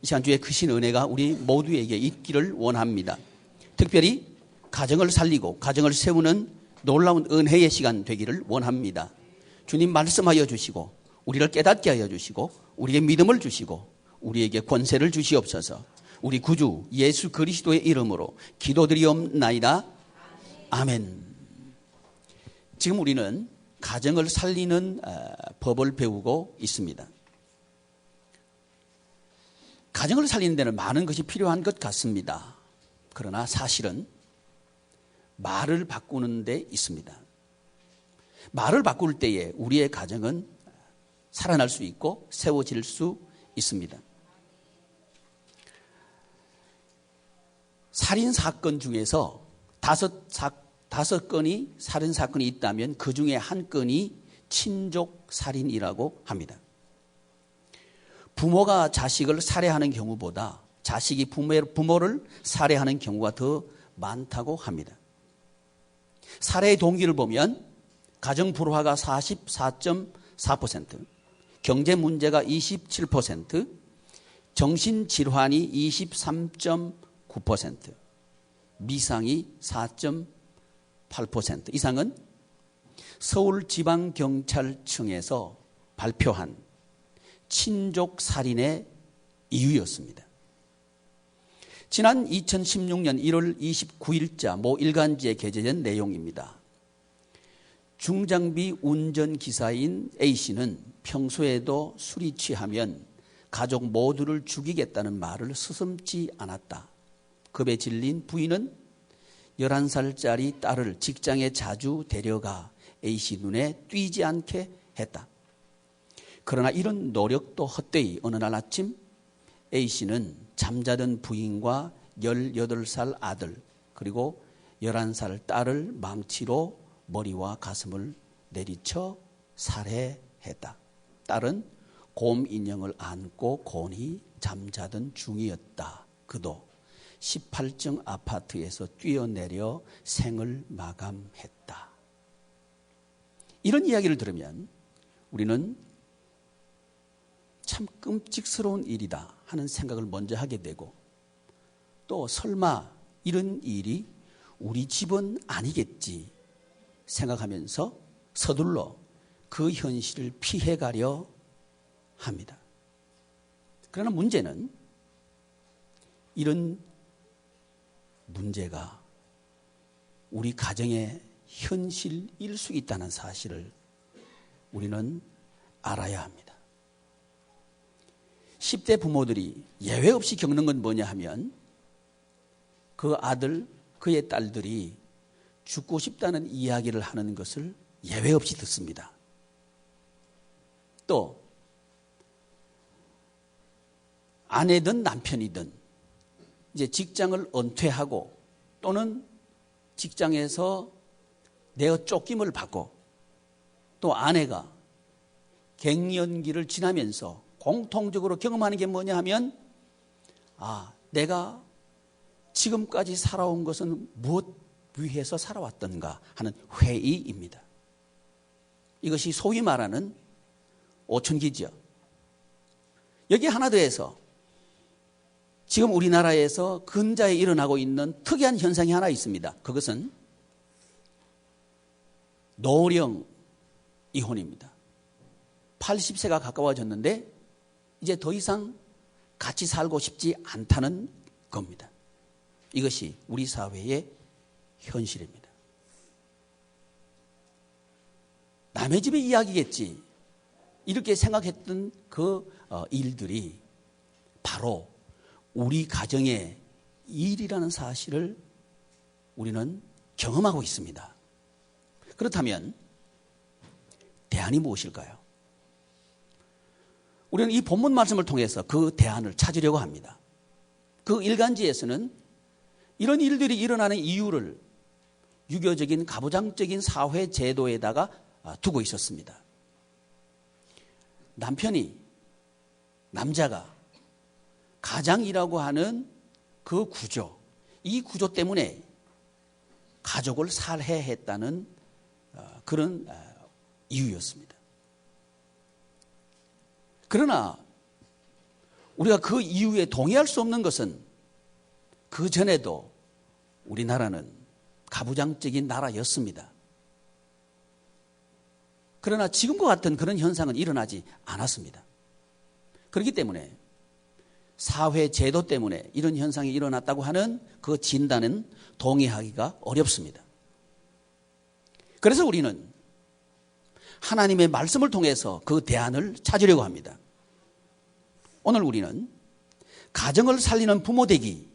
이 시간 주의 크신 은혜가 우리 모두에게 있기를 원합니다. 특별히 가정을 살리고 가정을 세우는 놀라운 은혜의 시간 되기를 원합니다. 주님 말씀하여 주시고 우리를 깨닫게 하여 주시고 우리에게 믿음을 주시고 우리에게 권세를 주시옵소서. 우리 구주 예수 그리스도의 이름으로 기도드리옵나이다. 아멘. 지금 우리는 가정을 살리는 법을 배우고 있습니다. 가정을 살리는 데는 많은 것이 필요한 것 같습니다. 그러나 사실은 말을 바꾸는 데 있습니다. 말을 바꿀 때에 우리의 가정은 살아날 수 있고 세워질 수 있습니다. 살인사건 중에서 다섯 건이 살인사건이 있다면 그 중에 한 건이 친족살인이라고 합니다. 부모가 자식을 살해하는 경우보다 자식이 부모를 살해하는 경우가 더 많다고 합니다. 살해의 동기를 보면 가정 불화가 44.4%, 경제 문제가 27%, 정신질환이 23.9%, 미상이 4.8% 이상은 서울지방경찰청에서 발표한 친족살인의 이유였습니다. 지난 2016년 1월 29일자 모 일간지에 게재된 내용입니다. 중장비 운전기사인 A씨는 평소에도 술이 취하면 가족 모두를 죽이겠다는 말을 서슴지 않았다. 겁에 질린 부인은 11살짜리 딸을 직장에 자주 데려가 A씨 눈에 띄지 않게 했다. 그러나 이런 노력도 헛되이 어느 날 아침 A씨는 잠자던 부인과 18살 아들 그리고 11살 딸을 망치로 머리와 가슴을 내리쳐 살해했다. 딸은 곰 인형을 안고 곤히 잠자던 중이었다. 그도 18층 아파트에서 뛰어내려 생을 마감했다. 이런 이야기를 들으면 우리는 참 끔찍스러운 일이다 하는 생각을 먼저 하게 되고 또 설마 이런 일이 우리 집은 아니겠지 생각하면서 서둘러 그 현실을 피해가려 합니다. 그러나 문제는 이런 문제가 우리 가정의 현실일 수 있다는 사실을 우리는 알아야 합니다. 10대 부모들이 예외 없이 겪는 건 뭐냐 하면 그 아들, 그의 딸들이 죽고 싶다는 이야기를 하는 것을 예외 없이 듣습니다. 또 아내든 남편이든 이제 직장을 은퇴하고 또는 직장에서 내어 쫓김을 받고 또 아내가 갱년기를 지나면서 공통적으로 경험하는 게 뭐냐 하면 내가 지금까지 살아온 것은 무엇 위해서 살아왔던가 하는 회의입니다. 이것이 소위 말하는 오천기죠. 여기 하나 더해서 지금 우리나라에서 근자에 일어나고 있는 특이한 현상이 하나 있습니다. 그것은 노령 이혼입니다. 80세가 가까워졌는데 이제 더 이상 같이 살고 싶지 않다는 겁니다. 이것이 우리 사회의 현실입니다. 남의 집의 이야기겠지 이렇게 생각했던 그 일들이 바로 우리 가정의 일이라는 사실을 우리는 경험하고 있습니다. 그렇다면 대안이 무엇일까요? 우리는 이 본문 말씀을 통해서 그 대안을 찾으려고 합니다. 그 일간지에서는 이런 일들이 일어나는 이유를 유교적인 가부장적인 사회 제도에다가 두고 있었습니다. 남자가 가장이라고 하는 그 구조, 이 구조 때문에 가족을 살해했다는 그런 이유였습니다. 그러나 우리가 그 이유에 동의할 수 없는 것은 그 전에도 우리나라는 가부장적인 나라였습니다. 그러나 지금과 같은 그런 현상은 일어나지 않았습니다. 그렇기 때문에 사회 제도 때문에 이런 현상이 일어났다고 하는 그 진단은 동의하기가 어렵습니다. 그래서 우리는 하나님의 말씀을 통해서 그 대안을 찾으려고 합니다. 오늘 우리는 가정을 살리는 부모 되기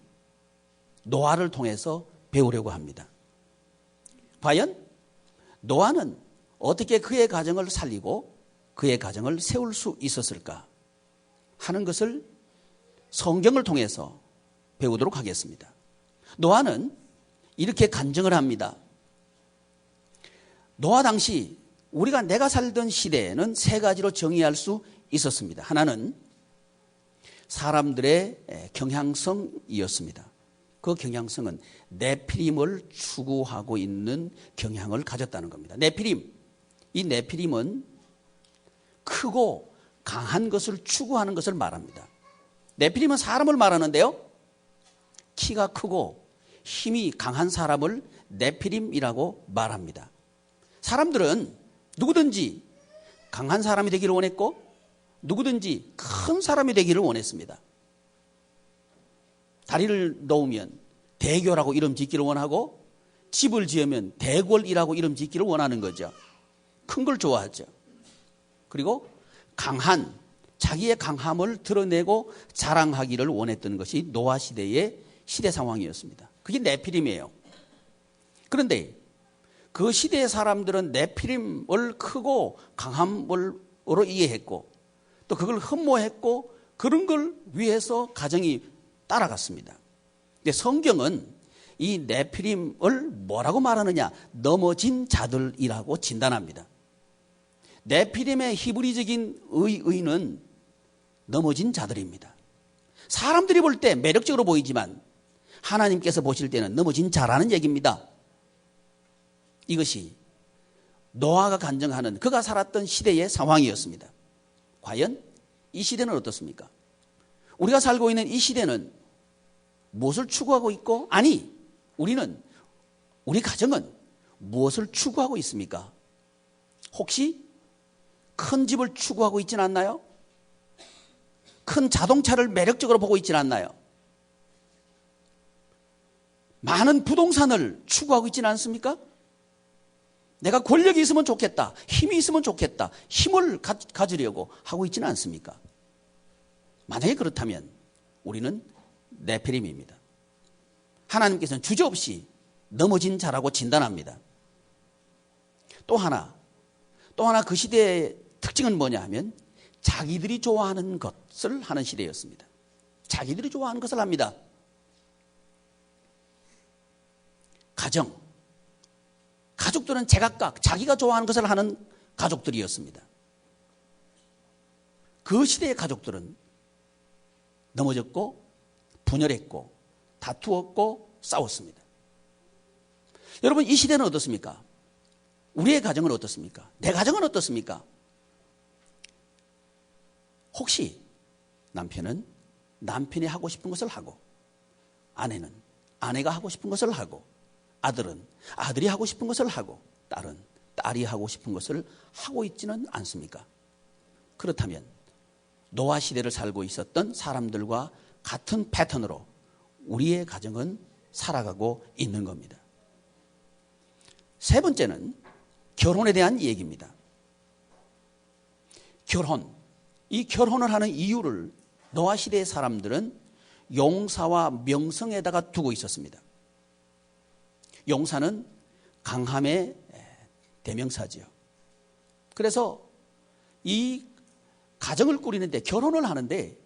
노아를 통해서 배우려고 합니다. 과연 노아는 어떻게 그의 가정을 살리고 그의 가정을 세울 수 있었을까 하는 것을 성경을 통해서 배우도록 하겠습니다. 노아는 이렇게 간증을 합니다. 노아 당시 내가 살던 시대에는 세 가지로 정의할 수 있었습니다. 하나는 사람들의 경향성이었습니다. 그 경향성은 네피림을 추구하고 있는 경향을 가졌다는 겁니다. 이 네피림은 크고 강한 것을 추구하는 것을 말합니다. 네피림은 사람을 말하는데요, 키가 크고 힘이 강한 사람을 네피림이라고 말합니다. 사람들은 누구든지 강한 사람이 되기를 원했고 누구든지 큰 사람이 되기를 원했습니다. 다리를 놓으면 대교라고 이름 짓기를 원하고 집을 지으면 대궐이라고 이름 짓기를 원하는 거죠. 큰 걸 좋아하죠. 그리고 자기의 강함을 드러내고 자랑하기를 원했던 것이 노아 시대의 시대 상황이었습니다. 그게 네피림이에요. 그런데 그 시대의 사람들은 네피림을 크고 강함으로 이해했고 또 그걸 흠모했고 그런 걸 위해서 가정이 따라갔습니다. 근데 성경은 이 네피림을 뭐라고 말하느냐? 넘어진 자들이라고 진단합니다. 네피림의 히브리적인 의는 넘어진 자들입니다. 사람들이 볼 때 매력적으로 보이지만 하나님께서 보실 때는 넘어진 자라는 얘기입니다. 이것이 노아가 간증하는 그가 살았던 시대의 상황이었습니다. 과연 이 시대는 어떻습니까? 우리가 살고 있는 이 시대는 무엇을 추구하고 있고, 우리 가정은 무엇을 추구하고 있습니까? 혹시 큰 집을 추구하고 있지는 않나요? 큰 자동차를 매력적으로 보고 있지는 않나요? 많은 부동산을 추구하고 있지는 않습니까? 내가 권력이 있으면 좋겠다, 힘이 있으면 좋겠다, 힘을 가지려고 하고 있지는 않습니까? 만약에 그렇다면 우리는 네피림입니다. 하나님께서는 주저없이 넘어진 자라고 진단합니다. 또 하나 그 시대의 특징은 뭐냐 하면 자기들이 좋아하는 것을 하는 시대였습니다. 자기들이 좋아하는 것을 합니다. 가족들은 제각각 자기가 좋아하는 것을 하는 가족들이었습니다. 그 시대의 가족들은 넘어졌고 분열했고 다투었고 싸웠습니다. 여러분, 이 시대는 어떻습니까? 우리의 가정은 어떻습니까? 내 가정은 어떻습니까? 혹시 남편은 남편이 하고 싶은 것을 하고 아내는 아내가 하고 싶은 것을 하고 아들은 아들이 하고 싶은 것을 하고 딸은 딸이 하고 싶은 것을 하고 있지는 않습니까? 그렇다면 노아 시대를 살고 있었던 사람들과 같은 패턴으로 우리의 가정은 살아가고 있는 겁니다. 세 번째는 결혼에 대한 얘기입니다. 이 결혼을 하는 이유를 노아 시대의 사람들은 용사와 명성에다가 두고 있었습니다. 용사는 강함의 대명사지요. 그래서 이 가정을 꾸리는데, 결혼을 하는데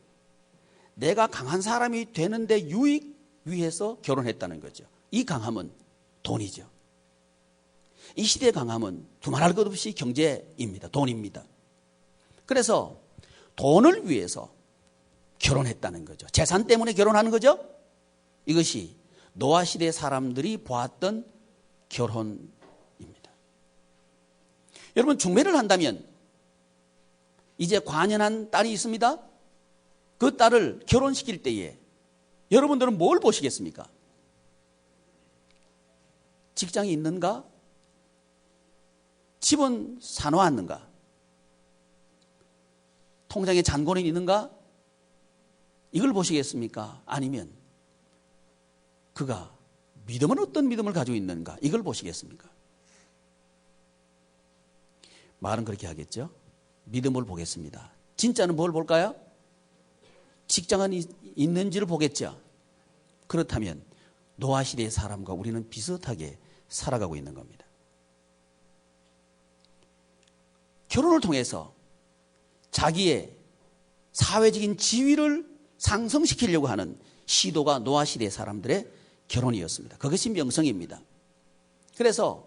내가 강한 사람이 되는데 유익 위해서 결혼했다는 거죠. 이 강함은 돈이죠. 이 시대의 강함은 두말할 것 없이 경제입니다. 돈입니다. 그래서 돈을 위해서 결혼했다는 거죠. 재산 때문에 결혼하는 거죠. 이것이 노아 시대의 사람들이 보았던 결혼입니다. 여러분, 중매를 한다면 이제 관연한 딸이 있습니다. 그 딸을 결혼시킬 때에 여러분들은 뭘 보시겠습니까? 직장이 있는가? 집은 사놓았는가? 통장에 잔고는 있는가? 이걸 보시겠습니까? 아니면 그가 믿음은 어떤 믿음을 가지고 있는가? 이걸 보시겠습니까? 말은 그렇게 하겠죠. 믿음을 보겠습니다. 진짜는 뭘 볼까요? 직장은 있는지를 보겠죠. 그렇다면 노아 시대의 사람과 우리는 비슷하게 살아가고 있는 겁니다. 결혼을 통해서 자기의 사회적인 지위를 상승시키려고 하는 시도가 노아 시대의 사람들의 결혼이었습니다. 그것이 명성입니다. 그래서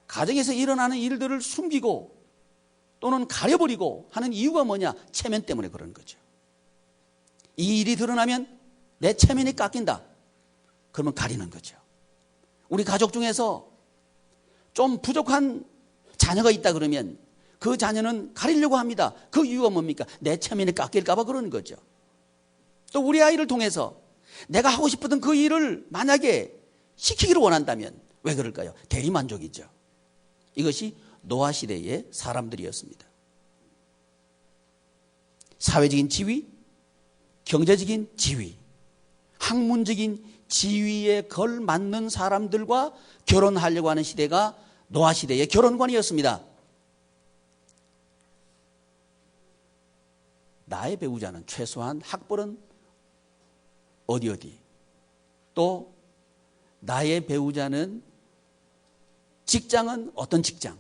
가정에서 일어나는 일들을 숨기고 또는 가려버리고 하는 이유가 뭐냐? 체면 때문에 그러는 거죠. 이 일이 드러나면 내 체면이 깎인다. 그러면 가리는 거죠. 우리 가족 중에서 좀 부족한 자녀가 있다 그러면 그 자녀는 가리려고 합니다. 그 이유가 뭡니까? 내 체면이 깎일까 봐 그러는 거죠. 또 우리 아이를 통해서 내가 하고 싶었던 그 일을 만약에 시키기를 원한다면 왜 그럴까요? 대리만족이죠. 이것이 노아 시대의 사람들이었습니다. 사회적인 지위, 경제적인 지위, 학문적인 지위에 걸맞는 사람들과 결혼하려고 하는 시대가 노아 시대의 결혼관이었습니다. 나의 배우자는 최소한 학벌은 어디 또 나의 배우자는 직장은 어떤 직장,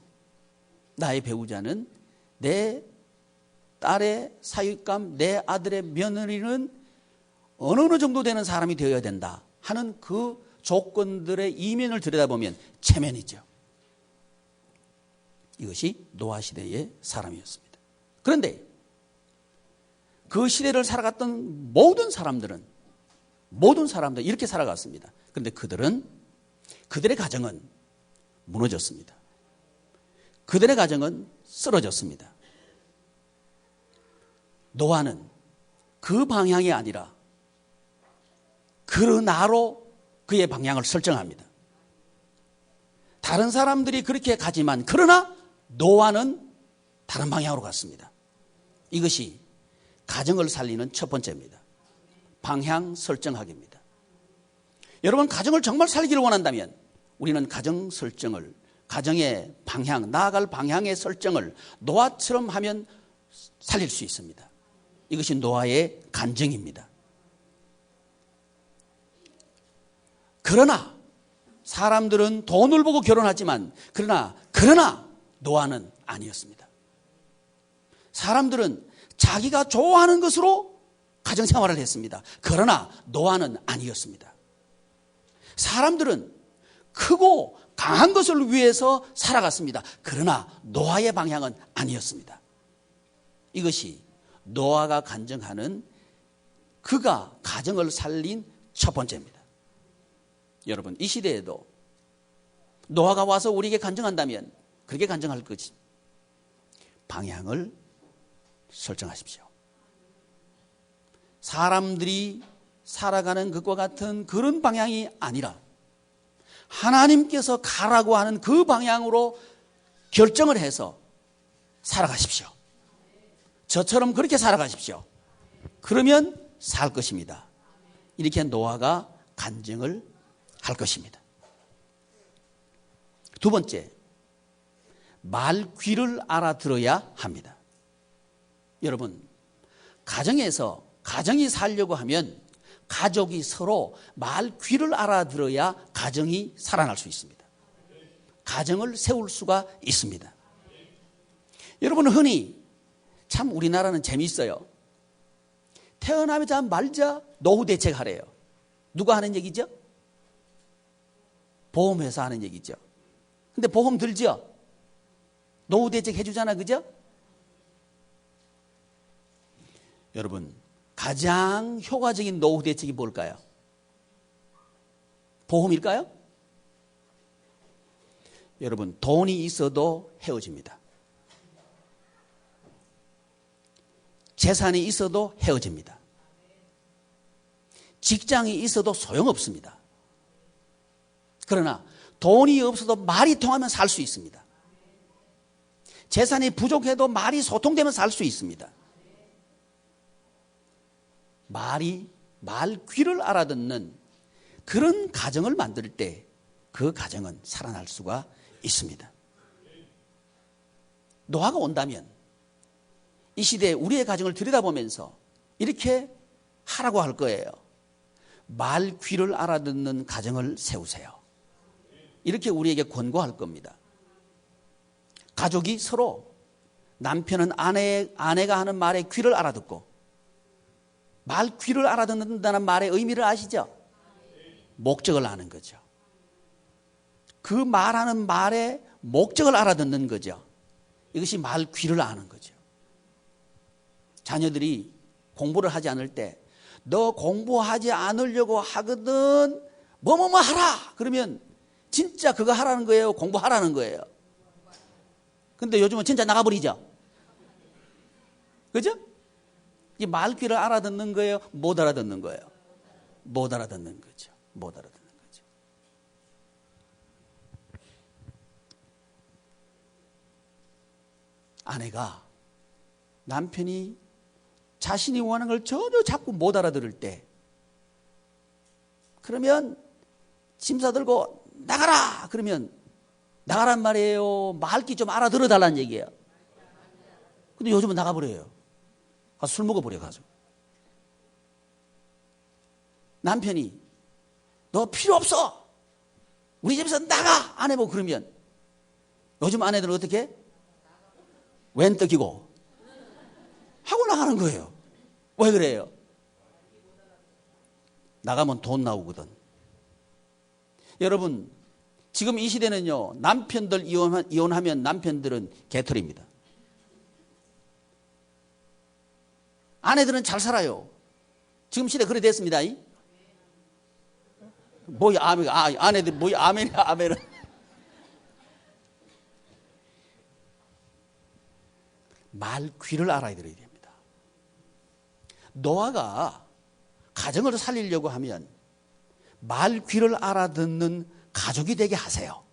나의 배우자는 내 딸의 사육감, 내 아들의 며느리는 어느 정도 되는 사람이 되어야 된다 하는 그 조건들의 이면을 들여다보면 체면이죠. 이것이 노아 시대의 사람이었습니다. 그런데 그 시대를 살아갔던 모든 사람들 이렇게 살아갔습니다. 그런데 그들의 가정은 무너졌습니다. 그들의 가정은 쓰러졌습니다. 노아는 그 방향이 아니라 그러나로 그의 방향을 설정합니다. 다른 사람들이 그렇게 가지만 그러나 노아는 다른 방향으로 갔습니다. 이것이 가정을 살리는 첫 번째입니다. 방향 설정하기입니다. 여러분, 가정을 정말 살기를 원한다면 우리는 가정 설정을, 가정의 방향, 나아갈 방향의 설정을 노아처럼 하면 살릴 수 있습니다. 이것이 노아의 간증입니다. 그러나 사람들은 돈을 보고 결혼하지만 그러나 노아는 아니었습니다. 사람들은 자기가 좋아하는 것으로 가정생활을 했습니다. 그러나 노아는 아니었습니다. 사람들은 크고 강한 것을 위해서 살아갔습니다. 그러나 노아의 방향은 아니었습니다. 이것이 노아가 간증하는 그가 가정을 살린 첫 번째입니다. 여러분, 이 시대에도 노아가 와서 우리에게 간증한다면 그렇게 간증할 것이 방향을 설정하십시오. 사람들이 살아가는 것과 같은 그런 방향이 아니라 하나님께서 가라고 하는 그 방향으로 결정을 해서 살아가십시오. 저처럼 그렇게 살아가십시오. 그러면 살 것입니다. 이렇게 노아가 간증을 할 것입니다. 두 번째, 말 귀를 알아들어야 합니다. 여러분, 가정이 살려고 하면 가족이 서로 말 귀를 알아들어야 가정이 살아날 수 있습니다. 가정을 세울 수가 있습니다. 여러분, 흔히 참 우리나라는 재미있어요. 태어나자마자 말자 노후 대책하래요. 누가 하는 얘기죠? 보험회사 하는 얘기죠. 근데 보험 들죠? 노후 대책 해주잖아, 그죠? 여러분, 가장 효과적인 노후 대책이 뭘까요? 보험일까요? 여러분, 돈이 있어도 헤어집니다. 재산이 있어도 헤어집니다. 직장이 있어도 소용없습니다. 그러나 돈이 없어도 말이 통하면 살 수 있습니다. 재산이 부족해도 말이 소통되면 살 수 있습니다. 말 귀를 알아듣는 그런 가정을 만들 때 그 가정은 살아날 수가 있습니다. 노아가 온다면 이 시대에 우리의 가정을 들여다보면서 이렇게 하라고 할 거예요. 말 귀를 알아듣는 가정을 세우세요. 이렇게 우리에게 권고할 겁니다. 가족이 서로 남편은 아내가 하는 말에 귀를 알아듣고 말 귀를 알아듣는다는 말의 의미를 아시죠? 목적을 아는 거죠. 그 말하는 말의 목적을 알아듣는 거죠. 이것이 말 귀를 아는 거죠. 자녀들이 공부를 하지 않을 때 너 공부하지 않으려고 하거든 뭐뭐뭐 하라 그러면 진짜 그거 하라는 거예요? 공부하라는 거예요? 근데 요즘은 진짜 나가버리죠. 그죠? 이 말 귀를 알아듣는 거예요? 못 알아듣는 거예요? 못 알아듣는 거죠. 못 알아듣는 거죠. 아내가 남편이 자신이 원하는 걸 전혀 자꾸 못 알아들을 때 그러면 짐 싸들고 나가라 그러면 나가란 말이에요? 말귀 좀 알아들어 달라는 얘기예요. 근데 요즘은 나가버려요. 가서 술 먹어버려 가서. 남편이 너 필요 없어 우리 집에서 나가 안 해보고 그러면 요즘 아내들은 어떻게 해? 웬 떡이고 하고 나가는 거예요. 왜 그래요? 나가면 돈 나오거든. 여러분 지금 이 시대는요 남편들 이혼하면 남편들은 개털입니다. 아내들은 잘 살아요. 지금 시대 그래 됐습니다. 뭐야 아내들 뭐야 아멘은 말 귀를 알아야 됩니다. 노아가 가정을 살리려고 하면 말 귀를 알아듣는 가족이 되게 하세요.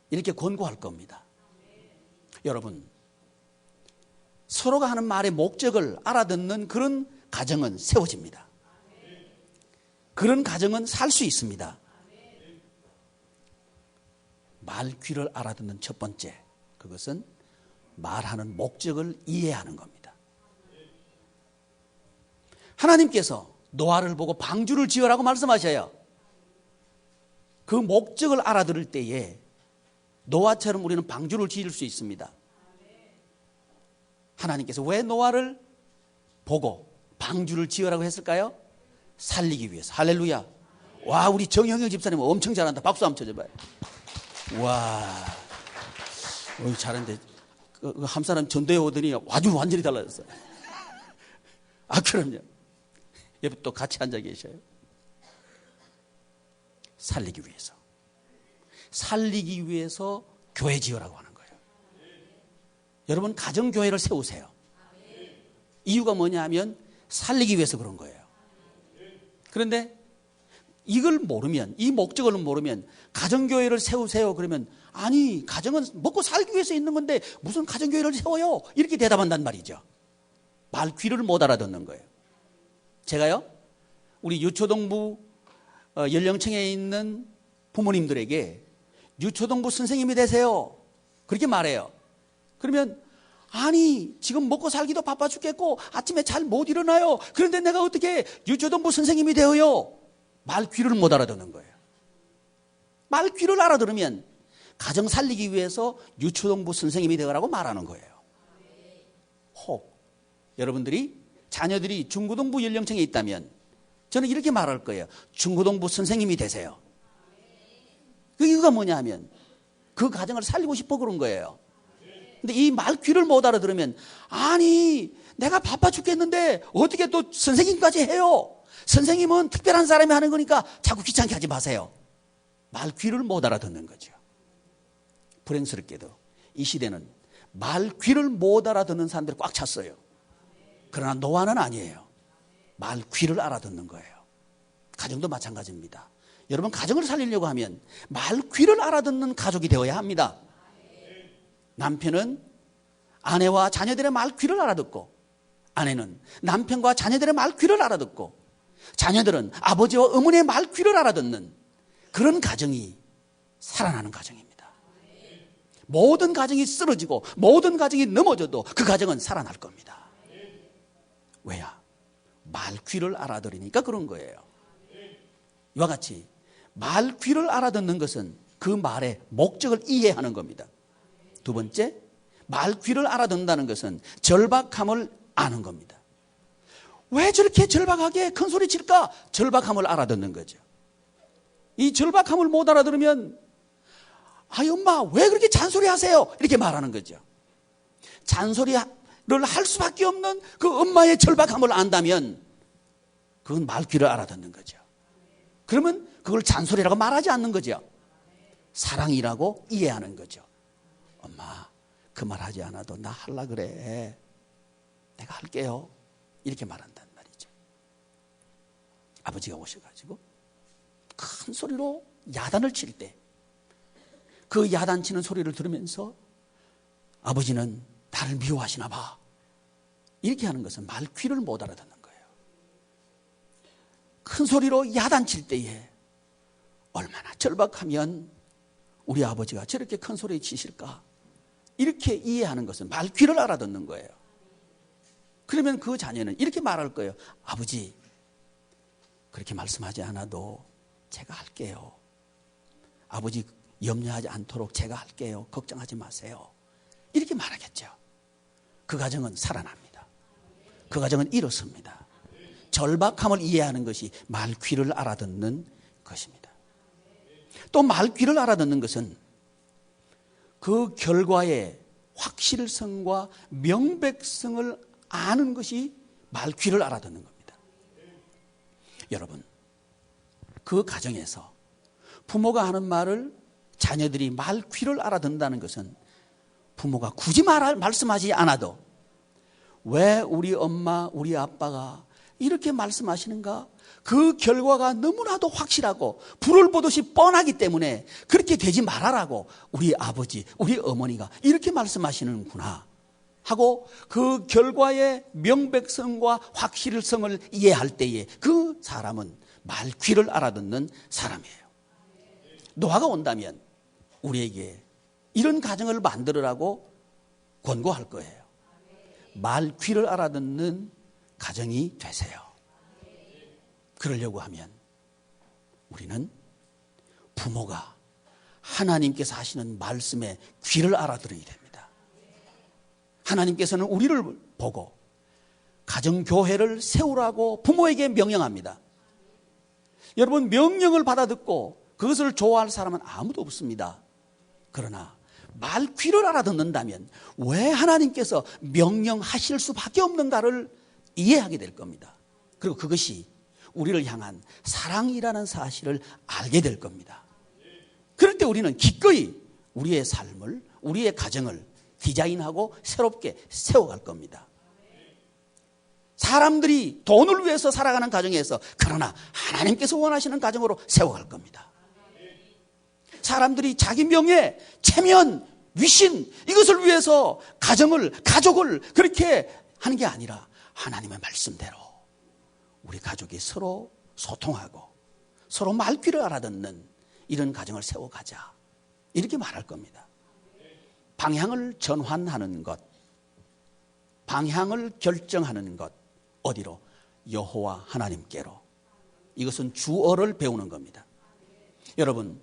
이렇게 권고할 겁니다. 여러분 서로가 하는 말의 목적을 알아듣는 그런 가정은 세워집니다. 그런 가정은 살 수 있습니다. 말 귀를 알아듣는 첫 번째 그것은 말하는 목적을 이해하는 겁니다. 하나님께서 노아를 보고 방주를 지으라고 말씀하셔요. 그 목적을 알아들을 때에 노아처럼 우리는 방주를 지을 수 있습니다. 하나님께서 왜 노아를 보고 방주를 지으라고 했을까요? 살리기 위해서. 할렐루야. 와, 우리 정형영 집사님 엄청 잘한다. 박수 한번 쳐줘봐요. 와, 잘하는데 한 사람 전도에 오더니 아주 완전히 달라졌어요. 아, 그럼요. 옆에 또 같이 앉아 계셔요. 살리기 위해서. 살리기 위해서 교회 지으라고 하는 거예요. 여러분 가정교회를 세우세요. 이유가 뭐냐 하면 살리기 위해서 그런 거예요. 그런데 이걸 모르면, 이 목적을 모르면 가정교회를 세우세요 그러면 아니 가정은 먹고 살기 위해서 있는 건데 무슨 가정교회를 세워요? 이렇게 대답한단 말이죠. 말 귀를 못 알아듣는 거예요. 제가요 우리 유초동부 연령층에 있는 부모님들에게 유초동부 선생님이 되세요 그렇게 말해요. 그러면 아니 지금 먹고 살기도 바빠 죽겠고 아침에 잘 못 일어나요. 그런데 내가 어떻게 유초동부 선생님이 되어요? 말 귀를 못 알아듣는 거예요. 말 귀를 알아들으면 가정 살리기 위해서 유초동부 선생님이 되어라고 말하는 거예요. 혹 여러분들이 자녀들이 중고등부 연령층에 있다면 저는 이렇게 말할 거예요. 중고등부 선생님이 되세요. 그 이유가 뭐냐 하면 그 가정을 살리고 싶어 그런 거예요. 근데 이 말 귀를 못 알아들으면 아니 내가 바빠 죽겠는데 어떻게 또 선생님까지 해요? 선생님은 특별한 사람이 하는 거니까 자꾸 귀찮게 하지 마세요. 말 귀를 못 알아듣는 거죠. 불행스럽게도 이 시대는 말 귀를 못 알아듣는 사람들이 꽉 찼어요. 그러나 노아는 아니에요. 말 귀를 알아듣는 거예요. 가정도 마찬가지입니다. 여러분, 가정을 살리려고 하면 말 귀를 알아듣는 가족이 되어야 합니다. 남편은 아내와 자녀들의 말 귀를 알아듣고, 아내는 남편과 자녀들의 말 귀를 알아듣고, 자녀들은 아버지와 어머니의 말 귀를 알아듣는 그런 가정이 살아나는 가정입니다. 모든 가정이 쓰러지고 모든 가정이 넘어져도 그 가정은 살아날 겁니다. 왜야? 말 귀를 알아들으니까 그런 거예요. 이와 같이 말 귀를 알아듣는 것은 그 말의 목적을 이해하는 겁니다. 두 번째, 말 귀를 알아듣는다는 것은 절박함을 아는 겁니다. 왜 저렇게 절박하게 큰 소리 칠까? 절박함을 알아듣는 거죠. 이 절박함을 못 알아들으면 아이 엄마 왜 그렇게 잔소리 하세요? 이렇게 말하는 거죠. 잔소리를 할 수밖에 없는 그 엄마의 절박함을 안다면 그건 말 귀를 알아듣는 거죠. 그러면 그걸 잔소리라고 말하지 않는 거죠. 사랑이라고 이해하는 거죠. 엄마 그 말 하지 않아도 나 할라 그래. 내가 할게요. 이렇게 말한단 말이죠. 아버지가 오셔가지고 큰 소리로 야단을 칠 때 그 야단치는 소리를 들으면서 아버지는 나를 미워하시나 봐. 이렇게 하는 것은 말 귀를 못 알아듣는 거예요. 큰 소리로 야단칠 때에 얼마나 절박하면 우리 아버지가 저렇게 큰 소리 치실까? 이렇게 이해하는 것은 말 귀를 알아듣는 거예요. 그러면 그 자녀는 이렇게 말할 거예요. 아버지, 그렇게 말씀하지 않아도 제가 할게요. 아버지 염려하지 않도록 제가 할게요. 걱정하지 마세요. 이렇게 말하겠죠. 그 가정은 살아납니다. 그 가정은 일어섭니다. 절박함을 이해하는 것이 말 귀를 알아듣는 것입니다. 또 말 귀를 알아듣는 것은 그 결과의 확실성과 명백성을 아는 것이 말 귀를 알아듣는 겁니다. 여러분, 그 가정에서 부모가 하는 말을 자녀들이 말 귀를 알아듣는다는 것은 부모가 굳이 말씀하지 않아도 왜 우리 엄마, 우리 아빠가 이렇게 말씀하시는가? 그 결과가 너무나도 확실하고 불을 보듯이 뻔하기 때문에 그렇게 되지 말아라고 우리 아버지, 우리 어머니가 이렇게 말씀하시는구나 하고 그 결과의 명백성과 확실성을 이해할 때에 그 사람은 말 귀를 알아듣는 사람이에요. 노아가 온다면 우리에게 이런 가정을 만들으라고 권고할 거예요. 말 귀를 알아듣는 가정이 되세요. 그러려고 하면 우리는 부모가 하나님께서 하시는 말씀에 귀를 알아들어야 됩니다. 하나님께서는 우리를 보고 가정교회를 세우라고 부모에게 명령합니다. 여러분, 명령을 받아듣고 그것을 좋아할 사람은 아무도 없습니다. 그러나 말 귀를 알아듣는다면 왜 하나님께서 명령하실 수밖에 없는가를 이해하게 될 겁니다. 그리고 그것이 우리를 향한 사랑이라는 사실을 알게 될 겁니다. 그럴 때 우리는 기꺼이 우리의 삶을, 우리의 가정을 디자인하고 새롭게 세워갈 겁니다. 사람들이 돈을 위해서 살아가는 가정에서 그러나 하나님께서 원하시는 가정으로 세워갈 겁니다. 사람들이 자기 명예, 체면, 위신 이것을 위해서 가족을 그렇게 하는 게 아니라 하나님의 말씀대로 우리 가족이 서로 소통하고 서로 말귀를 알아듣는 이런 가정을 세워가자 이렇게 말할 겁니다. 방향을 전환하는 것, 방향을 결정하는 것 어디로? 여호와 하나님께로. 이것은 주어를 배우는 겁니다. 여러분,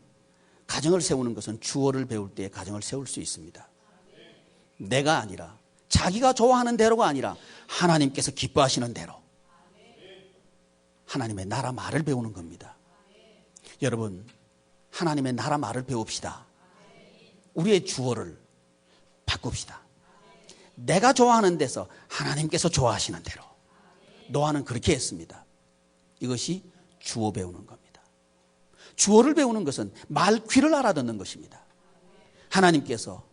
가정을 세우는 것은 주어를 배울 때 가정을 세울 수 있습니다. 내가 아니라 자기가 좋아하는 대로가 아니라 하나님께서 기뻐하시는 대로 하나님의 나라 말을 배우는 겁니다. 여러분, 하나님의 나라 말을 배웁시다. 우리의 주어를 바꿉시다. 내가 좋아하는 데서 하나님께서 좋아하시는 대로. 노아는 그렇게 했습니다. 이것이 주어 배우는 겁니다. 주어를 배우는 것은 말귀를 알아듣는 것입니다. 하나님께서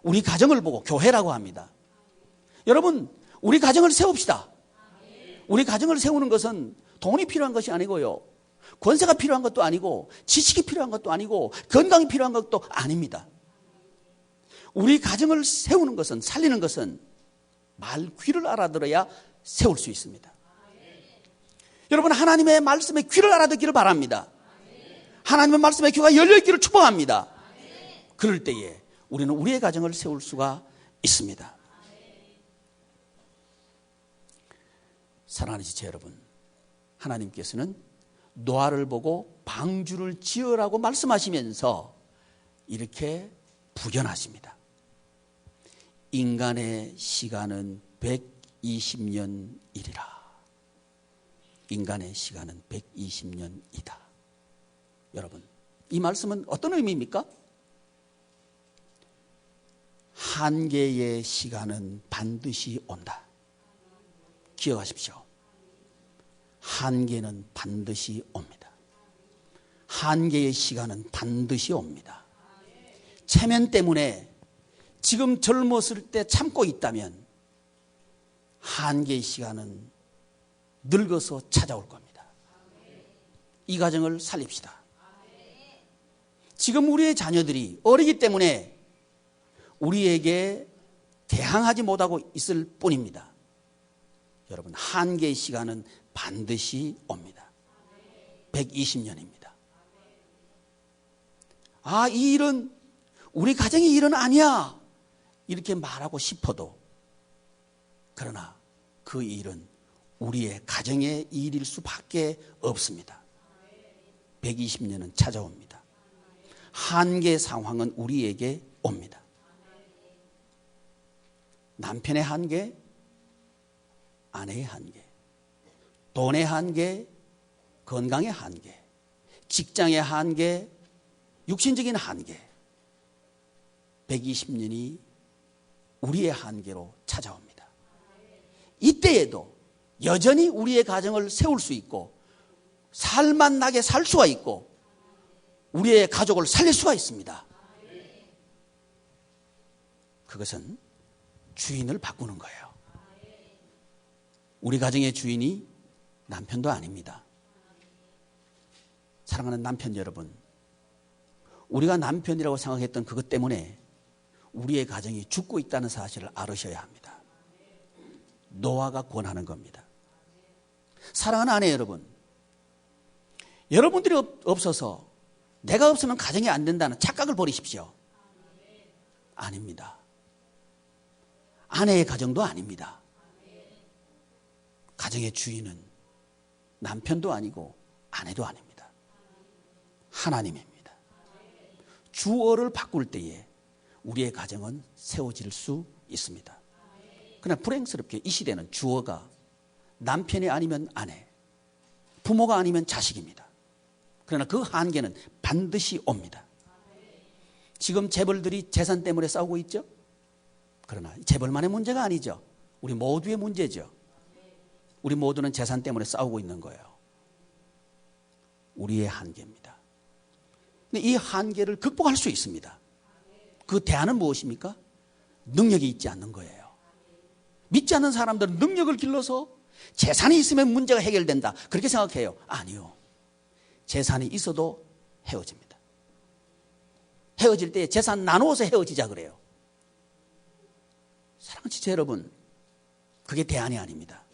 우리 가정을 보고 교회라고 합니다. 여러분, 우리 가정을 세웁시다. 우리 가정을 세우는 것은 돈이 필요한 것이 아니고요. 권세가 필요한 것도 아니고 지식이 필요한 것도 아니고 건강이 필요한 것도 아닙니다. 우리 가정을 세우는 것은 살리는 것은 말 귀를 알아들어야 세울 수 있습니다. 여러분 하나님의 말씀에 귀를 알아듣기를 바랍니다. 하나님의 말씀에 귀가 열려있기를 축복합니다. 그럴 때에 우리는 우리의 가정을 세울 수가 있습니다. 사랑하는 지체 여러분, 하나님께서는 노아를 보고 방주를 지으라고 말씀하시면서 이렇게 부견하십니다. 인간의 시간은 120년이리라. 인간의 시간은 120년이다. 여러분, 이 말씀은 어떤 의미입니까? 한계의 시간은 반드시 온다. 기억하십시오. 한계는 반드시 옵니다. 한계의 시간은 반드시 옵니다. 체면 때문에 지금 젊었을 때 참고 있다면 한계의 시간은 늙어서 찾아올 겁니다. 이 가정을 살립시다. 지금 우리의 자녀들이 어리기 때문에 우리에게 대항하지 못하고 있을 뿐입니다. 여러분, 한계의 시간은 반드시 옵니다. 120년입니다. 아, 이 일은 우리 가정의 일은 아니야, 이렇게 말하고 싶어도, 그러나 그 일은 우리의 가정의 일일 수밖에 없습니다. 120년은 찾아옵니다. 한계 상황은 우리에게 옵니다. 남편의 한계, 아내의 한계, 돈의 한계, 건강의 한계, 직장의 한계, 육신적인 한계, 120년이 우리의 한계로 찾아옵니다. 이때에도 여전히 우리의 가정을 세울 수 있고 살만나게 살 수가 있고 우리의 가족을 살릴 수가 있습니다. 그것은 주인을 바꾸는 거예요. 우리 가정의 주인이 남편도 아닙니다. 사랑하는 남편 여러분, 우리가 남편이라고 생각했던 그것 때문에 우리의 가정이 죽고 있다는 사실을 알으셔야 합니다. 노아가 권하는 겁니다. 사랑하는 아내 여러분, 여러분들이 없어서 내가 없으면 가정이 안 된다는 착각을 버리십시오. 아닙니다. 아내의 가정도 아닙니다. 가정의 주인은 남편도 아니고 아내도 아닙니다. 하나님입니다. 주어를 바꿀 때에 우리의 가정은 세워질 수 있습니다. 그러나 불행스럽게 이 시대는 주어가 남편이 아니면 아내, 부모가 아니면 자식입니다. 그러나 그 한계는 반드시 옵니다. 지금 재벌들이 재산 때문에 싸우고 있죠? 그러나 재벌만의 문제가 아니죠. 우리 모두의 문제죠. 우리 모두는 재산 때문에 싸우고 있는 거예요. 우리의 한계입니다. 근데 이 한계를 극복할 수 있습니다. 그 대안은 무엇입니까? 능력이 있지 않는 거예요. 믿지 않는 사람들은 능력을 길러서 재산이 있으면 문제가 해결된다, 그렇게 생각해요. 아니요. 재산이 있어도 헤어집니다. 헤어질 때 재산 나누어서 헤어지자 그래요. 사랑하는 지체 여러분, 그게 대안이 아닙니다.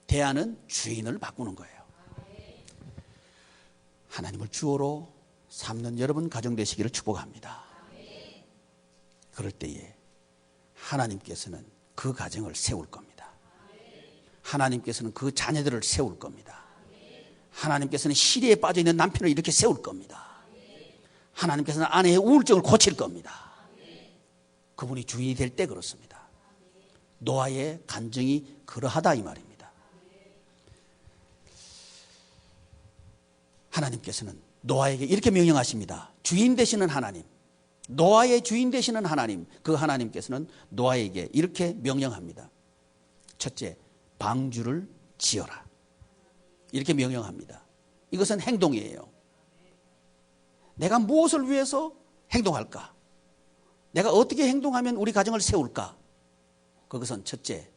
대안은 주인을 바꾸는 거예요. 하나님을 주어로 삼는 여러분 가정 되시기를 축복합니다. 그럴 때에 하나님께서는 그 가정을 세울 겁니다. 하나님께서는 그 자녀들을 세울 겁니다. 하나님께서는 시리에 빠져있는 남편을 이렇게 세울 겁니다. 하나님께서는 아내의 우울증을 고칠 겁니다. 그분이 주인이 될 때 그렇습니다. 노아의 간증이 그러하다 이 말입니다. 하나님께서는 노아에게 이렇게 명령하십니다. 주인 되시는 하나님, 노아의 주인 되시는 하나님, 그 하나님께서는 노아에게 이렇게 명령합니다. 첫째, 방주를 지어라. 이렇게 명령합니다. 이것은 행동이에요. 내가 무엇을 위해서 행동할까? 내가 어떻게 행동하면 우리 가정을 세울까? 그것은 첫째,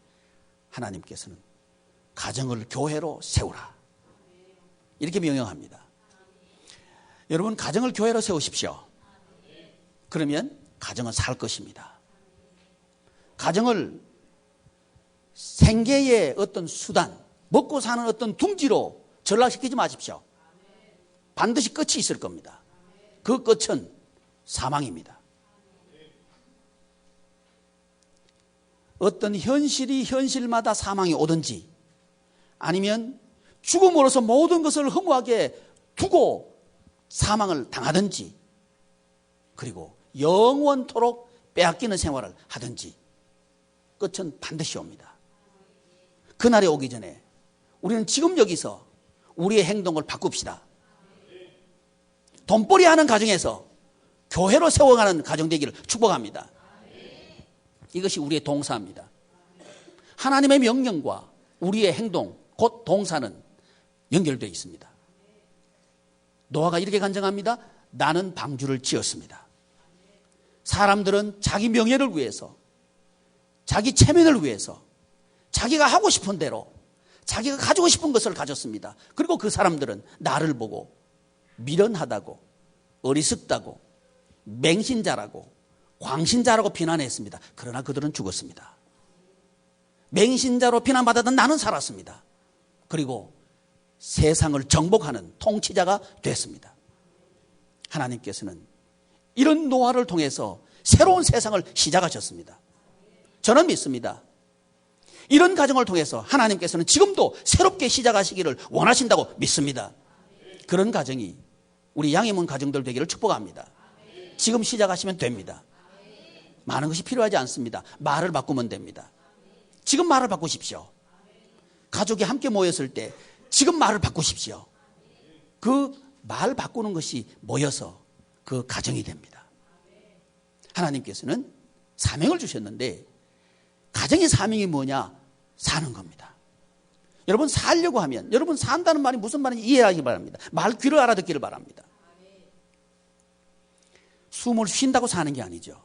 하나님께서는 가정을 교회로 세우라. 이렇게 명령합니다. 여러분, 가정을 교회로 세우십시오. 그러면 가정은 살 것입니다. 가정을 생계의 어떤 수단, 먹고 사는 어떤 둥지로 전락시키지 마십시오. 반드시 끝이 있을 겁니다. 그 끝은 사망입니다. 어떤 현실이 현실마다 사망이 오든지 아니면 죽음으로써 모든 것을 허무하게 두고 사망을 당하든지 그리고 영원토록 빼앗기는 생활을 하든지 끝은 반드시 옵니다. 그날이 오기 전에 우리는 지금 여기서 우리의 행동을 바꿉시다. 돈벌이 하는 가정에서 교회로 세워가는 가정 되기를 축복합니다. 이것이 우리의 동사입니다. 하나님의 명령과 우리의 행동, 곧 동사는 연결되어 있습니다. 노아가 이렇게 간증합니다. 나는 방주를 지었습니다. 사람들은 자기 명예를 위해서, 자기 체면을 위해서, 자기가 하고 싶은 대로, 자기가 가지고 싶은 것을 가졌습니다. 그리고 그 사람들은 나를 보고 미련하다고, 어리석다고, 맹신자라고, 광신자라고 비난했습니다. 그러나 그들은 죽었습니다. 맹신자로 비난받았던 나는 살았습니다. 그리고 세상을 정복하는 통치자가 됐습니다. 하나님께서는 이런 노아를 통해서 새로운 세상을 시작하셨습니다. 저는 믿습니다. 이런 가정을 통해서 하나님께서는 지금도 새롭게 시작하시기를 원하신다고 믿습니다. 그런 가정이 우리 양해문 가정들 되기를 축복합니다. 지금 시작하시면 됩니다. 많은 것이 필요하지 않습니다. 말을 바꾸면 됩니다. 지금 말을 바꾸십시오. 가족이 함께 모였을 때 지금 말을 바꾸십시오. 그 말 바꾸는 것이 모여서 그 가정이 됩니다. 하나님께서는 사명을 주셨는데 가정의 사명이 뭐냐? 사는 겁니다. 여러분 살려고 하면 여러분 산다는 말이 무슨 말인지 이해하기 바랍니다. 말 귀를 알아듣기를 바랍니다. 숨을 쉰다고 사는 게 아니죠.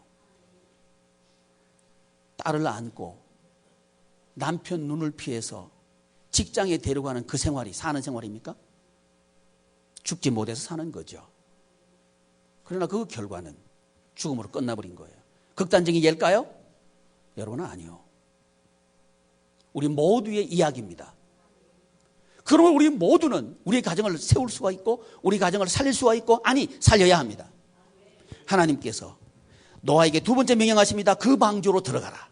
딸을 안고 남편 눈을 피해서 직장에 데려가는 그 생활이 사는 생활입니까? 죽지 못해서 사는 거죠. 그러나 그 결과는 죽음으로 끝나버린 거예요. 극단적인 예일까요? 여러분은 아니요. 우리 모두의 이야기입니다. 그러면 우리 모두는 우리의 가정을 세울 수가 있고 우리 가정을 살릴 수가 있고 아니 살려야 합니다. 하나님께서 노아에게 두 번째 명령하십니다. 그 방주로 들어가라.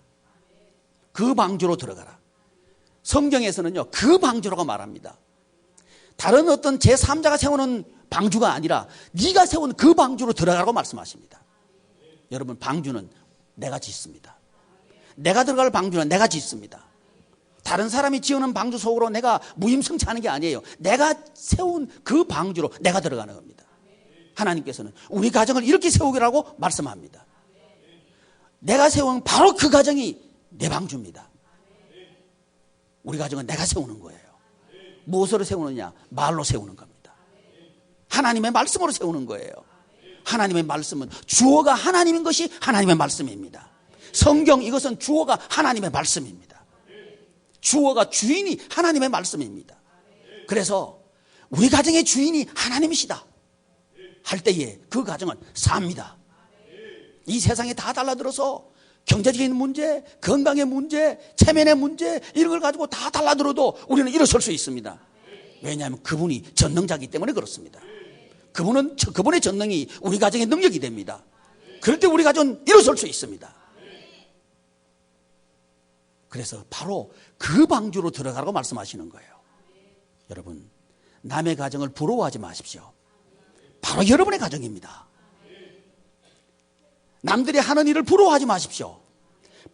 그 방주로 들어가라. 성경에서는요 그 방주라고 말합니다. 다른 어떤 제3자가 세우는 방주가 아니라 네가 세운 그 방주로 들어가라고 말씀하십니다. 여러분 방주는 내가 짓습니다. 내가 들어갈 방주는 내가 짓습니다. 다른 사람이 지어놓은 방주 속으로 내가 무임승차하는 게 아니에요. 내가 세운 그 방주로 내가 들어가는 겁니다. 하나님께서는 우리 가정을 이렇게 세우기라고 말씀합니다. 내가 세운 바로 그 가정이 내 방주입니다. 우리 가정은 내가 세우는 거예요. 무엇으로 세우느냐? 말로 세우는 겁니다. 하나님의 말씀으로 세우는 거예요. 하나님의 말씀은 주어가 하나님인 것이 하나님의 말씀입니다. 성경 이것은 주어가 하나님의 말씀입니다. 주어가 주인이 하나님의 말씀입니다. 그래서 우리 가정의 주인이 하나님이시다 할 때에 그 가정은 삽니다. 이 세상에 다 달라들어서 경제적인 문제, 건강의 문제, 체면의 문제 이런 걸 가지고 다 달라들어도 우리는 일어설 수 있습니다. 왜냐하면 그분이 전능자이기 때문에 그렇습니다. 그분의 전능이 우리 가정의 능력이 됩니다. 그럴 때 우리 가정은 일어설 수 있습니다. 그래서 바로 그 방주로 들어가라고 말씀하시는 거예요. 여러분 남의 가정을 부러워하지 마십시오. 바로 여러분의 가정입니다. 남들이 하는 일을 부러워하지 마십시오.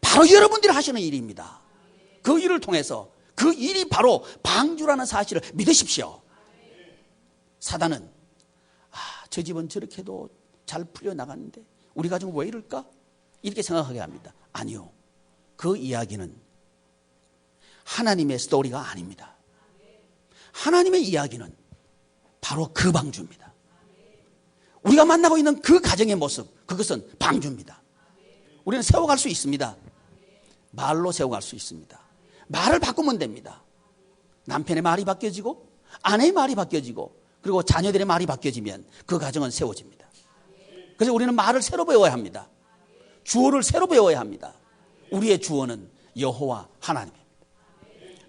바로 여러분들이 하시는 일입니다. 그 일을 통해서 그 일이 바로 방주라는 사실을 믿으십시오. 사단은 저 집은 저렇게 해도 잘 풀려나가는데 우리 가정은 왜 이럴까? 이렇게 생각하게 합니다. 아니요. 그 이야기는 하나님의 스토리가 아닙니다. 하나님의 이야기는 바로 그 방주입니다. 우리가 만나고 있는 그 가정의 모습 그것은 방주입니다. 우리는 세워갈 수 있습니다. 말로 세워갈 수 있습니다. 말을 바꾸면 됩니다. 남편의 말이 바뀌어지고 아내의 말이 바뀌어지고 그리고 자녀들의 말이 바뀌어지면 그 가정은 세워집니다. 그래서 우리는 말을 새로 배워야 합니다. 주어를 새로 배워야 합니다. 우리의 주어는 여호와 하나님입니다.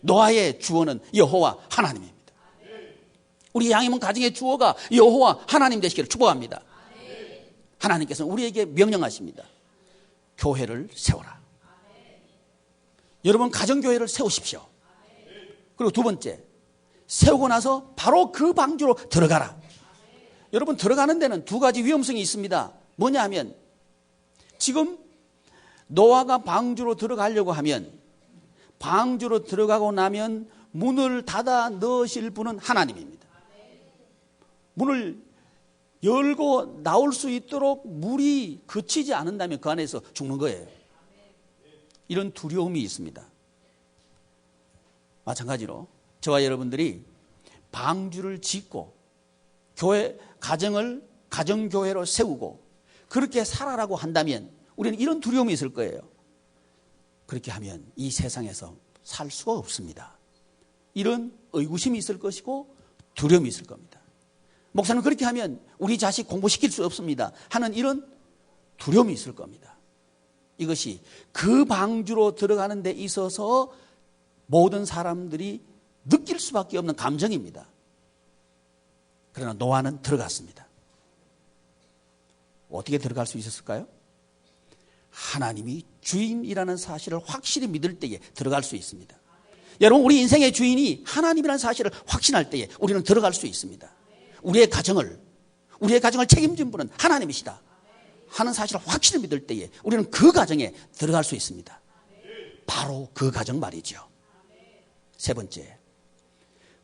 노아의 주어는 여호와 하나님입니다. 우리 양이문 가정의 주어가 여호와 하나님 되시기를 축복합니다. 하나님께서는 우리에게 명령하십니다. 교회를 세워라. 여러분 가정교회를 세우십시오. 그리고 두 번째, 세우고 나서 바로 그 방주로 들어가라. 여러분 들어가는 데는 두 가지 위험성이 있습니다. 뭐냐 하면 지금 노아가 방주로 들어가려고 하면 방주로 들어가고 나면 문을 닫아 넣으실 분은 하나님입니다. 문을 열고 나올 수 있도록 물이 그치지 않는다면 그 안에서 죽는 거예요. 이런 두려움이 있습니다. 마찬가지로 저와 여러분들이 방주를 짓고 교회 가정교회로 세우고 그렇게 살아라고 한다면 우리는 이런 두려움이 있을 거예요. 그렇게 하면 이 세상에서 살 수가 없습니다. 이런 의구심이 있을 것이고 두려움이 있을 겁니다. 목사는 그렇게 하면 우리 자식 공부시킬 수 없습니다 하는 이런 두려움이 있을 겁니다. 이것이 그 방주로 들어가는 데 있어서 모든 사람들이 느낄 수밖에 없는 감정입니다. 그러나 노아는 들어갔습니다. 어떻게 들어갈 수 있었을까요? 하나님이 주인이라는 사실을 확실히 믿을 때에 들어갈 수 있습니다. 여러분 우리 인생의 주인이 하나님이라는 사실을 확신할 때에 우리는 들어갈 수 있습니다. 우리의 가정을 책임진 분은 하나님이시다 하는 사실을 확실히 믿을 때에 우리는 그 가정에 들어갈 수 있습니다. 바로 그 가정 말이죠. 세 번째,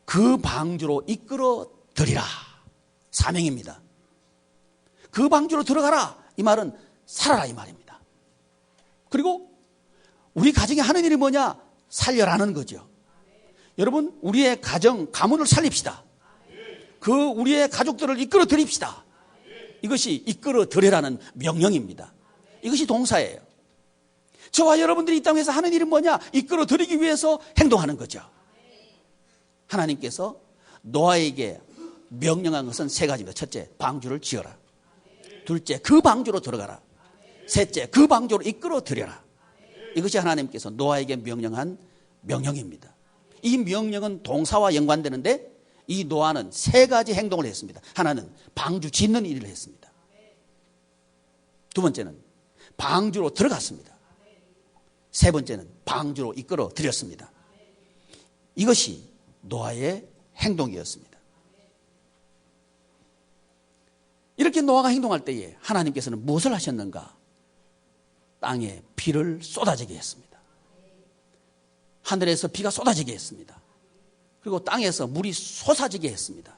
그 방주로 이끌어 들이라. 사명입니다. 그 방주로 들어가라. 이 말은 살아라 이 말입니다. 그리고 우리 가정에 하는 일이 뭐냐? 살려라는 거죠. 여러분 우리의 가문을 살립시다. 우리의 가족들을 이끌어 드립시다. 이것이 이끌어 들이라는 명령입니다. 이것이 동사예요. 저와 여러분들이 이 땅에서 하는 일은 뭐냐? 이끌어 들이기 위해서 행동하는 거죠. 하나님께서 노아에게 명령한 것은 세 가지입니다. 첫째, 방주를 지어라. 둘째, 그 방주로 들어가라. 셋째, 그 방주로 이끌어 들여라. 이것이 하나님께서 노아에게 명령한 명령입니다. 이 명령은 동사와 연관되는데 이 노아는 세 가지 행동을 했습니다. 하나는 방주 짓는 일을 했습니다. 두 번째는 방주로 들어갔습니다. 세 번째는 방주로 이끌어 들였습니다. 이것이 노아의 행동이었습니다. 이렇게 노아가 행동할 때에 하나님께서는 무엇을 하셨는가? 땅에 비를 쏟아지게 했습니다. 하늘에서 비가 쏟아지게 했습니다. 그리고 땅에서 물이 솟아지게 했습니다.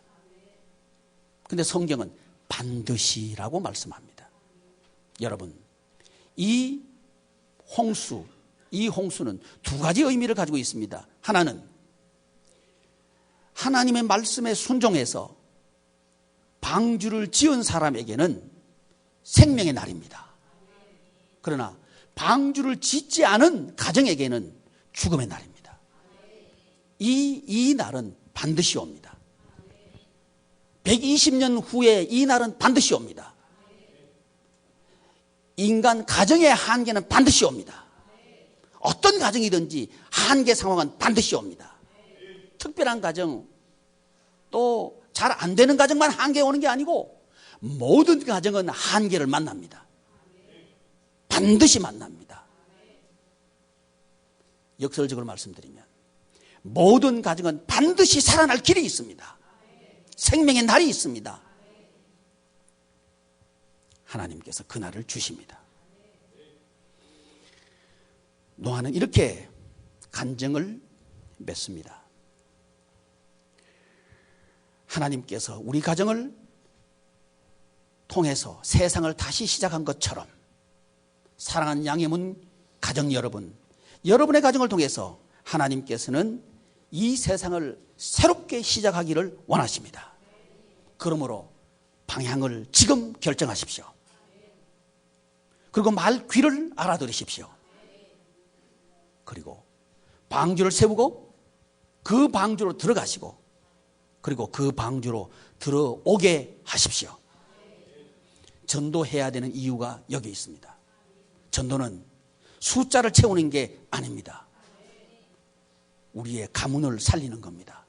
그런데 성경은 반드시라고 말씀합니다. 여러분, 이 홍수는 두 가지 의미를 가지고 있습니다. 하나는 하나님의 말씀에 순종해서 방주를 지은 사람에게는 생명의 날입니다. 그러나 방주를 짓지 않은 가정에게는 죽음의 날입니다. 이 날은 반드시 옵니다. 120년 후에 이 날은 반드시 옵니다. 인간 가정의 한계는 반드시 옵니다. 어떤 가정이든지 한계 상황은 반드시 옵니다. 특별한 가정, 또 잘 안 되는 가정만 한계 오는 게 아니고 모든 가정은 한계를 만납니다. 반드시 만납니다. 역설적으로 말씀드리면 모든 가정은 반드시 살아날 길이 있습니다. 생명의 날이 있습니다. 하나님께서 그 날을 주십니다. 노아는 이렇게 간증을 맺습니다. 하나님께서 우리 가정을 통해서 세상을 다시 시작한 것처럼 사랑하는 양해문 가정 여러분, 여러분의 가정을 통해서 하나님께서는 이 세상을 새롭게 시작하기를 원하십니다. 그러므로 방향을 지금 결정하십시오. 그리고 말 귀를 알아들으십시오. 그리고 방주를 세우고 그 방주로 들어가시고 그리고 그 방주로 들어오게 하십시오. 전도해야 되는 이유가 여기 있습니다. 전도는 숫자를 채우는 게 아닙니다. 우리의 가문을 살리는 겁니다.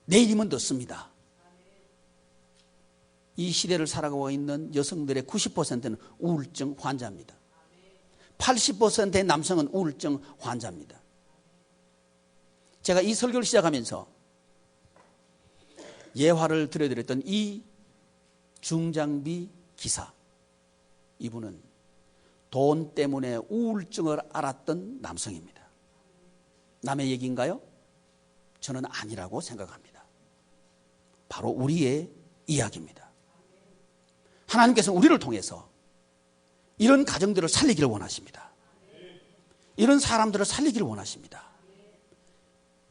내일이면 늦습니다. 이 시대를 살아가고 있는 여성들의 90%는 우울증 환자입니다. 80%의 남성은 우울증 환자입니다. 제가 이 설교를 시작하면서 예화를 들려드렸던 이 중장비 기사, 이분은 돈 때문에 우울증을 앓았던 남성입니다. 남의 얘기인가요? 저는 아니라고 생각합니다. 바로 우리의 이야기입니다. 하나님께서는 우리를 통해서 이런 가정들을 살리기를 원하십니다. 이런 사람들을 살리기를 원하십니다.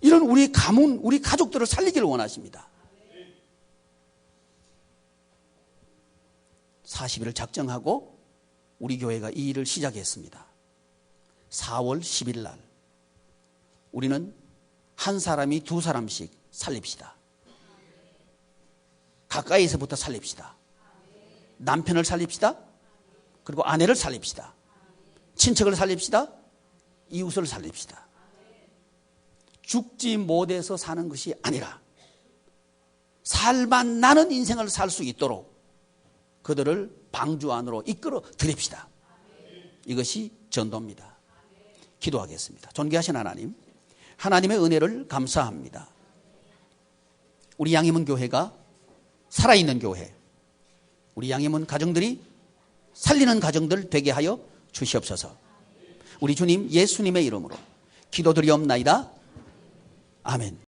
이런 우리 가문, 우리 가족들을 살리기를 원하십니다. 40일을 작정하고 우리 교회가 이 일을 시작했습니다. 4월 10일 날 우리는 한 사람이 두 사람씩 살립시다. 가까이에서부터 살립시다. 남편을 살립시다. 그리고 아내를 살립시다. 친척을 살립시다. 이웃을 살립시다. 죽지 못해서 사는 것이 아니라 살만 나는 인생을 살 수 있도록 그들을 방주 안으로 이끌어 드립시다. 이것이 전도입니다. 기도하겠습니다. 존귀하신 하나님, 하나님의 은혜를 감사합니다. 우리 양희문 교회가 살아있는 교회, 우리 양희문 가정들이 살리는 가정들 되게 하여 주시옵소서. 우리 주님 예수님의 이름으로 기도드리옵나이다. 아멘.